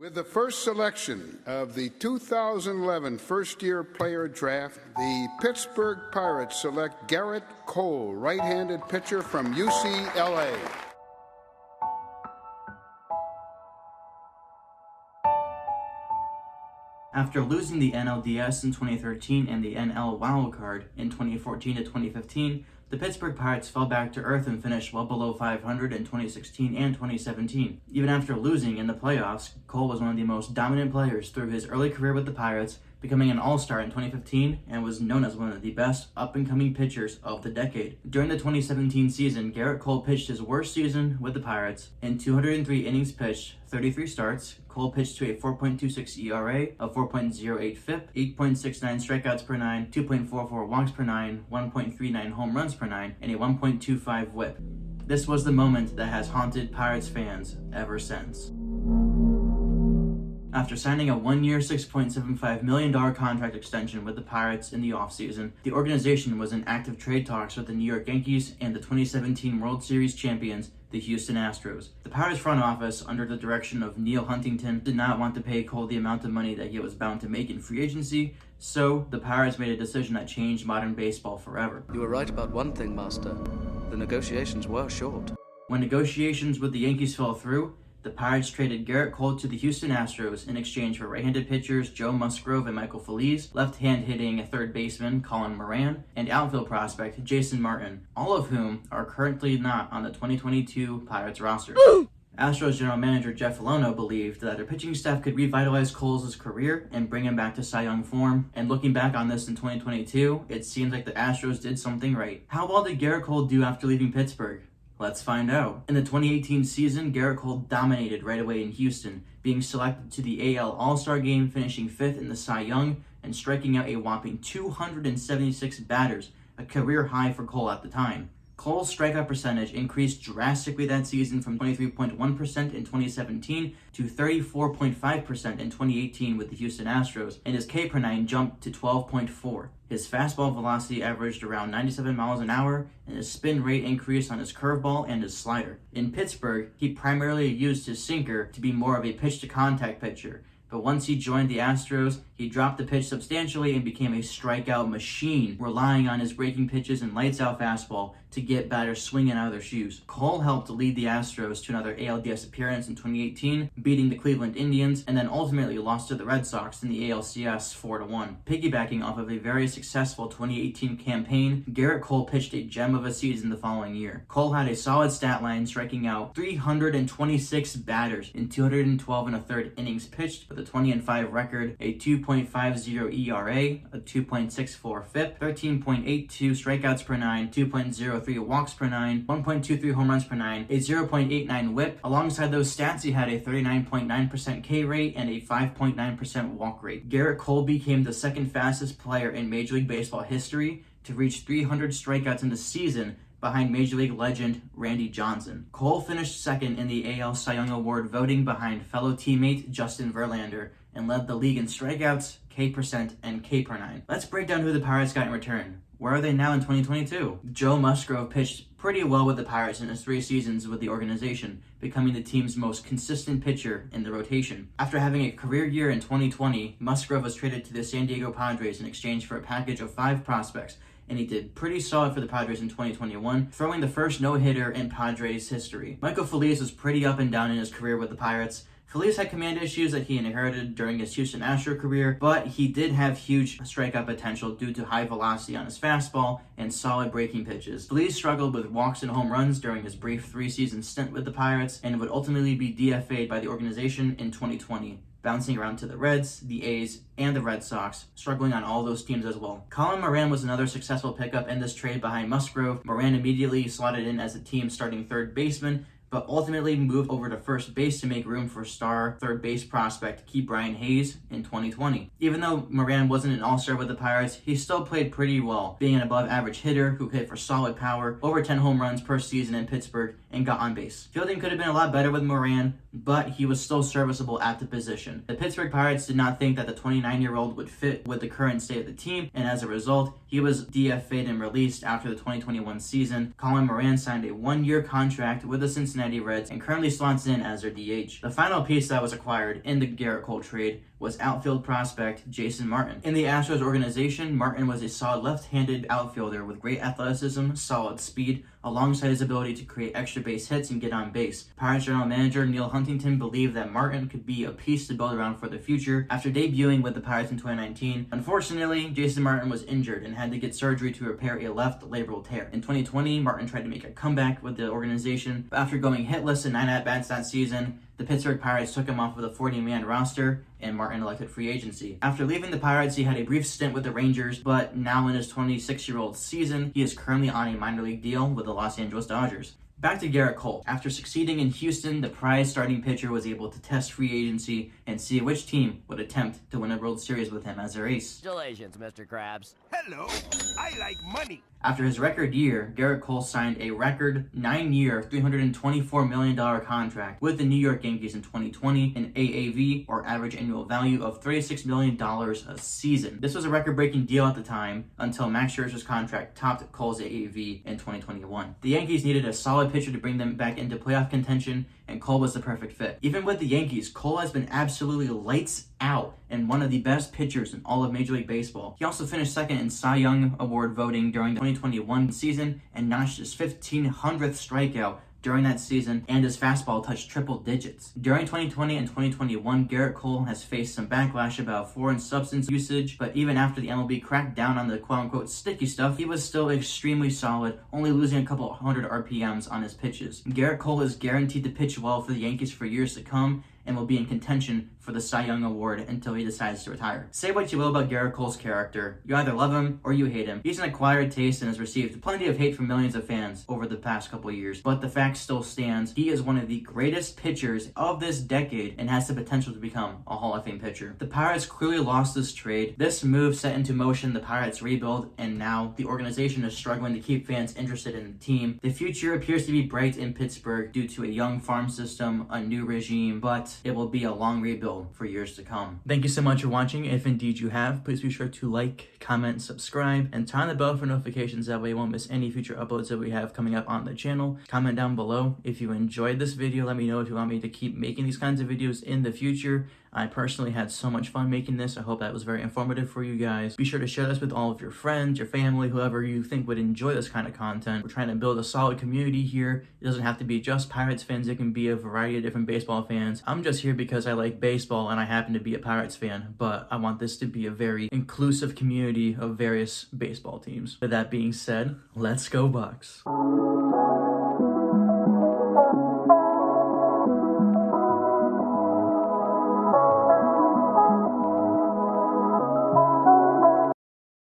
With the first selection of the 2011 first-year player draft, the Pittsburgh Pirates select Gerrit Cole, right-handed pitcher from UCLA. After losing the NLDS in 2013 and the NL wildcard in 2014 to 2015, the Pittsburgh Pirates fell back to earth and finished well below 500 in 2016 and 2017. Even after losing in the playoffs, Cole was one of the most dominant players through his early career with the Pirates, becoming an All-Star in 2015 and was known as one of the best up-and-coming pitchers of the decade. During the 2017 season, Gerrit Cole pitched his worst season with the Pirates. In 203 innings pitched, 33 starts, Cole pitched to a 4.26 ERA, a 4.08 FIP, 8.69 strikeouts per nine, 2.44 walks per nine, 1.39 home runs per nine, and a 1.25 WHIP. This was the moment that has haunted Pirates fans ever since. After signing a one-year, $6.75 million contract extension with the Pirates in the offseason, the organization was in active trade talks with the New York Yankees and the 2017 World Series champions, the Houston Astros. The Pirates front office, under the direction of Neil Huntington, did not want to pay Cole the amount of money that he was bound to make in free agency, so the Pirates made a decision that changed modern baseball forever. You were right about one thing, Master. The negotiations were short. When negotiations with the Yankees fell through, the Pirates traded Gerrit Cole to the Houston Astros in exchange for right-handed pitchers Joe Musgrove and Michael Feliz, left-hand hitting third baseman Colin Moran, and outfield prospect Jason Martin, all of whom are currently not on the 2022 Pirates roster. Astros general manager Jeff Lono believed that their pitching staff could revitalize Cole's career and bring him back to Cy Young form, and looking back on this in 2022, it seems like the Astros did something right. How well did Gerrit Cole do after leaving Pittsburgh? Let's find out. In the 2018 season, Gerrit Cole dominated right away in Houston, being selected to the AL All-Star Game, finishing 5th in the Cy Young, and striking out a whopping 276 batters, a career high for Cole at the time. Cole's strikeout percentage increased drastically that season from 23.1% in 2017 to 34.5% in 2018 with the Houston Astros, and his K per nine jumped to 12.4. His fastball velocity averaged around 97 miles an hour, and his spin rate increased on his curveball and his slider. In Pittsburgh, he primarily used his sinker to be more of a pitch-to-contact pitcher, but once he joined the Astros, he dropped the pitch substantially and became a strikeout machine, relying on his breaking pitches and lights-out fastball to get batters swinging out of their shoes. Cole helped lead the Astros to another ALDS appearance in 2018, beating the Cleveland Indians, and then ultimately lost to the Red Sox in the ALCS 4-1. Piggybacking off of a very successful 2018 campaign, Gerrit Cole pitched a gem of a season the following year. Cole had a solid stat line, striking out 326 batters in 212 1/3 innings pitched, with a 20-5 record, a 2.50 ERA, a 2.64 FIP, 13.82 strikeouts per nine, 2.03 walks per nine, 1.23 home runs per nine, a 0.89 WHIP. Alongside those stats, he had a 39.9% K rate and a 5.9% walk rate. Gerrit Cole became the second fastest player in Major League Baseball history to reach 300 strikeouts in the season, behind Major League legend Randy Johnson. Cole finished second in the AL Cy Young Award voting behind fellow teammate Justin Verlander, and led the league in strikeouts, K percent, and K per nine. Let's break down who the Pirates got in return. Where are they now in 2022? Joe Musgrove pitched pretty well with the Pirates in his 3 seasons with the organization, becoming the team's most consistent pitcher in the rotation. After having a career year in 2020, Musgrove was traded to the San Diego Padres in exchange for a package of 5 prospects, and he did pretty solid for the Padres in 2021, throwing the first no-hitter in Padres history. Michael Feliz was pretty up and down in his career with the Pirates. Feliz had command issues that he inherited during his Houston Astros career, but he did have huge strikeout potential due to high velocity on his fastball and solid breaking pitches. Feliz struggled with walks and home runs during his brief 3-season stint with the Pirates, and would ultimately be DFA'd by the organization in 2020. Bouncing around to the Reds, the A's, and the Red Sox, struggling on all those teams as well. Colin Moran was another successful pickup in this trade behind Musgrove. Moran immediately slotted in as the team's starting third baseman, but ultimately moved over to first base to make room for star third base prospect Key Brian Hayes in 2020. Even though Moran wasn't an all-star with the Pirates, he still played pretty well, being an above-average hitter who hit for solid power, over 10 home runs per season in Pittsburgh, and got on base. Fielding could have been a lot better with Moran, but he was still serviceable at the position. The Pittsburgh Pirates did not think that the 29-year-old would fit with the current state of the team, and as a result, he was DFA'd and released after the 2021 season. Colin Moran signed a one-year contract with the Cincinnati Reds and currently slots in as their DH. The final piece that was acquired in the Gerrit Cole trade was outfield prospect Jason Martin. In the Astros organization, Martin was a solid left-handed outfielder with great athleticism, solid speed, alongside his ability to create extra base hits and get on base. Pirates general manager Neil Huntington believed that Martin could be a piece to build around for the future after debuting with the Pirates in 2019. Unfortunately, Jason Martin was injured and had to get surgery to repair a left labral tear. In 2020, Martin tried to make a comeback with the organization, but after going hitless in 9 at-bats that season, the Pittsburgh Pirates took him off of the 40-man roster, and Martin elected free agency. After leaving the Pirates, he had a brief stint with the Rangers, but now in his 26-year-old season, he is currently on a minor league deal with the Los Angeles Dodgers. Back to Gerrit Cole. After succeeding in Houston, the prize starting pitcher was able to test free agency and see which team would attempt to win a World Series with him as their ace. Congratulations, Mr. Krabs. Hello, I like money. After his record year, Gerrit Cole signed a record 9-year, $324 million contract with the New York Yankees in 2020, an AAV, or average annual value, of $36 million a season. This was a record-breaking deal at the time until Max Scherzer's contract topped Cole's AAV in 2021. The Yankees needed a solid pitcher to bring them back into playoff contention, and Cole was the perfect fit. Even with the Yankees, Cole has been absolutely lights out and one of the best pitchers in all of Major League Baseball. He also finished second in Cy Young Award voting during the 2021 season and notched his 1,500th strikeout during that season, and his fastball touched triple digits. During 2020 and 2021, Gerrit Cole has faced some backlash about foreign substance usage, but even after the MLB cracked down on the quote-unquote sticky stuff, he was still extremely solid, only losing a couple hundred RPMs on his pitches. Gerrit Cole is guaranteed to pitch well for the Yankees for years to come, and will be in contention for the Cy Young Award until he decides to retire. Say what you will about Gerrit Cole's character, you either love him or you hate him. He's an acquired taste and has received plenty of hate from millions of fans over the past couple years, but the fact still stands, he is one of the greatest pitchers of this decade and has the potential to become a Hall of Fame pitcher. The Pirates clearly lost this trade. This move set into motion the Pirates rebuild, and now the organization is struggling to keep fans interested in the team. The future appears to be bright in Pittsburgh due to a young farm system, a new regime, but it will be a long rebuild for years to come. Thank you so much for watching. If indeed you have, please be sure to like, comment, subscribe, and turn on the bell for notifications. That way you won't miss any future uploads that we have coming up on the channel. Comment down below if you enjoyed this video. Let me know if you want me to keep making these kinds of videos in the future. I personally had so much fun making this. I hope that was very informative for you guys. Be sure to share this with all of your friends, your family, whoever you think would enjoy this kind of content. We're trying to build a solid community here. It doesn't have to be just Pirates fans. It can be a variety of different baseball fans. I'm just here because I like baseball and I happen to be a Pirates fan, but I want this to be a very inclusive community of various baseball teams. With that being said, let's go Bucks.